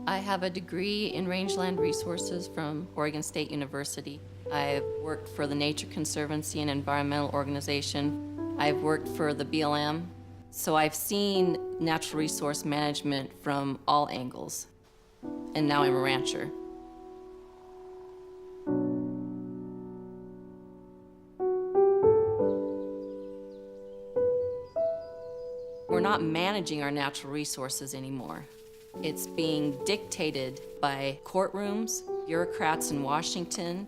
I have a degree in rangeland resources from Oregon State University. I've worked for the Nature Conservancy and Environmental Organization. I've worked for the BLM. So I've seen natural resource management from all angles. And now I'm a rancher. We're not managing our natural resources anymore. It's being dictated by courtrooms, bureaucrats in Washington,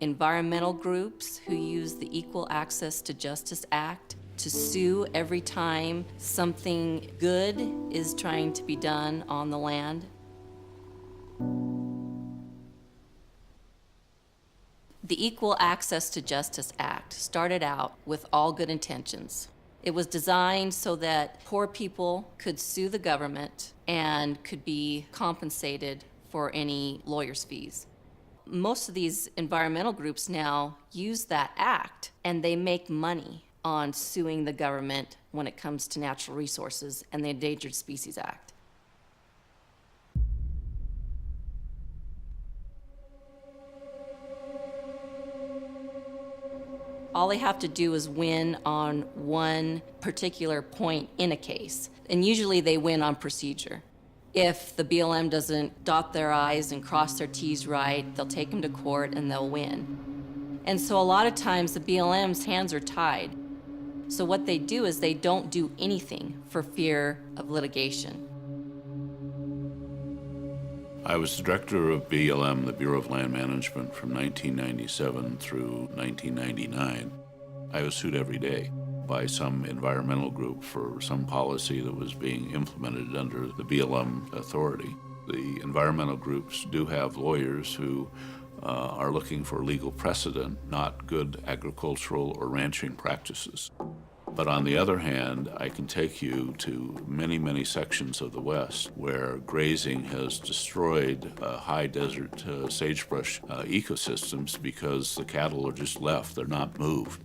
environmental groups who use the Equal Access to Justice Act to sue every time something good is trying to be done on the land. The Equal Access to Justice Act started out with all good intentions. It was designed so that poor people could sue the government and could be compensated for any lawyer's fees. Most of these environmental groups now use that act, and they make money on suing the government when it comes to natural resources and the Endangered Species Act. All they have to do is win on one particular point in a case, and usually they win on procedure. If the BLM doesn't dot their I's and cross their T's right, they'll take them to court and they'll win. And so a lot of times the BLM's hands are tied. So what they do is they don't do anything for fear of litigation. I was the director of BLM, the Bureau of Land Management, from 1997 through 1999. I was sued every day by some environmental group for some policy that was being implemented under the BLM authority. The environmental groups do have lawyers who are looking for legal precedent, not good agricultural or ranching practices. But on the other hand, I can take you to many, many sections of the West where grazing has destroyed high desert sagebrush ecosystems because the cattle are just left, they're not moved.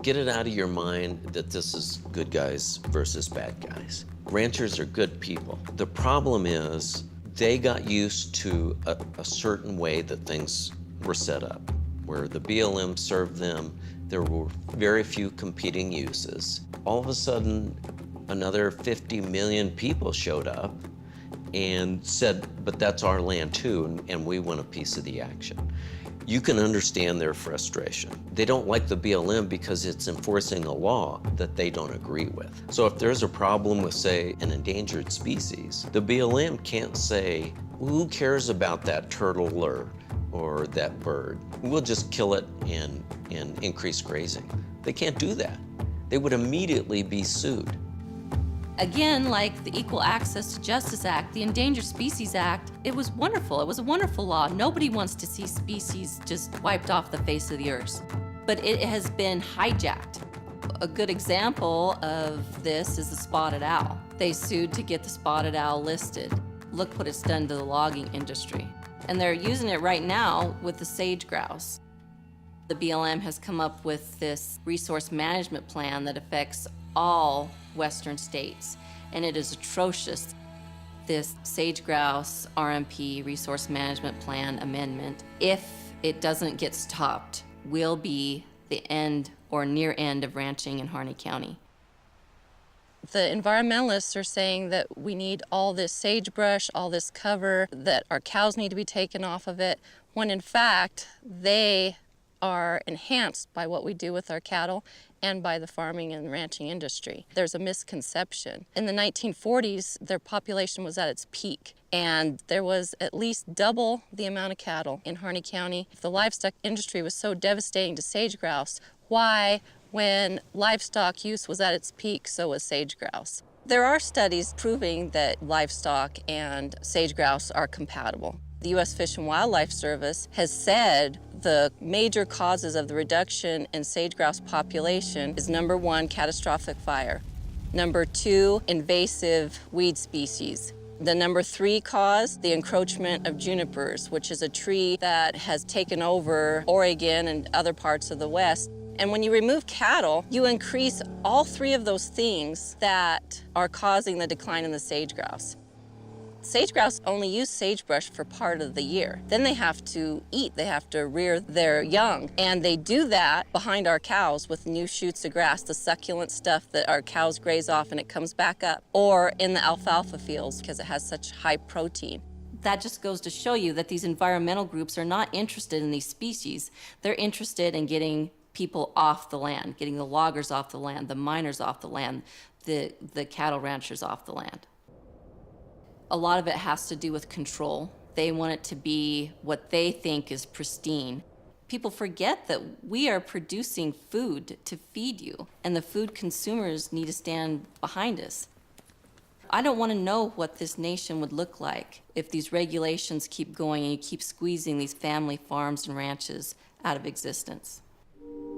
Get it out of your mind that this is good guys versus bad guys. Ranchers are good people. The problem is they got used to a certain way that things were set up, where the BLM served them. There were very few competing uses. All of a sudden, another 50 million people showed up and said, but that's our land too, and we want a piece of the action. You can understand their frustration. They don't like the BLM because it's enforcing a law that they don't agree with. So if there's a problem with, say, an endangered species, the BLM can't say, well, who cares about that turtle or that bird? We'll just kill it and increase grazing. They can't do that. They would immediately be sued. Again, like the Equal Access to Justice Act, the Endangered Species Act, it was wonderful. It was a wonderful law. Nobody wants to see species just wiped off the face of the earth. But it has been hijacked. A good example of this is the spotted owl. They sued to get the spotted owl listed. Look what it's done to the logging industry. And they're using it right now with the sage-grouse. The BLM has come up with this resource management plan that affects all Western states, and it is atrocious. This sage-grouse RMP, Resource Management Plan amendment, if it doesn't get stopped, will be the end or near end of ranching in Harney County. The environmentalists are saying that we need all this sagebrush, all this cover, that our cows need to be taken off of it, when in fact they are enhanced by what we do with our cattle and by the farming and ranching industry. There's a misconception. In the 1940s, their population was at its peak, and there was at least double the amount of cattle in Harney County. If the livestock industry was so devastating to sage-grouse, why, when livestock use was at its peak, so was sage-grouse? There are studies proving that livestock and sage-grouse are compatible. The U.S. Fish and Wildlife Service has said the major causes of the reduction in sage-grouse population is number 1, catastrophic fire. Number 2, invasive weed species. The number 3 cause, the encroachment of junipers, which is a tree that has taken over Oregon and other parts of the West. And when you remove cattle, you increase all 3 of those things that are causing the decline in the sage-grouse. Sage-grouse only use sagebrush for part of the year. Then they have to eat, they have to rear their young. And they do that behind our cows with new shoots of grass, the succulent stuff that our cows graze off and it comes back up. Or in the alfalfa fields because it has such high protein. That just goes to show you that these environmental groups are not interested in these species. They're interested in getting people off the land, getting the loggers off the land, the miners off the land, the cattle ranchers off the land. A lot of it has to do with control. They want it to be what they think is pristine. People forget that we are producing food to feed you, and the food consumers need to stand behind us. I don't want to know what this nation would look like if these regulations keep going and you keep squeezing these family farms and ranches out of existence.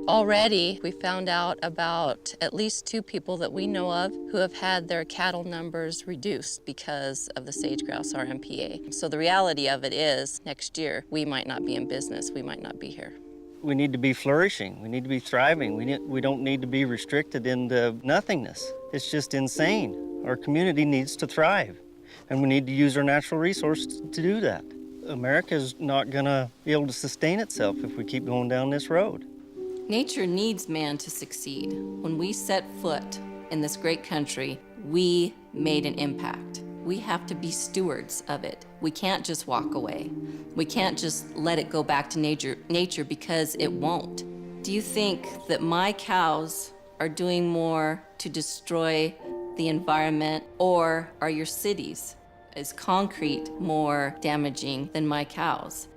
Already, we found out about at least 2 people that we know of who have had their cattle numbers reduced because of the sage-grouse RMPA. So the reality of it is, next year, we might not be in business, we might not be here. We need to be flourishing, we need to be thriving, we don't need to be restricted into nothingness. It's just insane. Our community needs to thrive, and we need to use our natural resources to do that. America's not gonna be able to sustain itself if we keep going down this road. Nature needs man to succeed. When we set foot in this great country, we made an impact. We have to be stewards of it. We can't just walk away. We can't just let it go back to nature because it won't. Do you think that my cows are doing more to destroy the environment, or are your cities? Is concrete more damaging than my cows?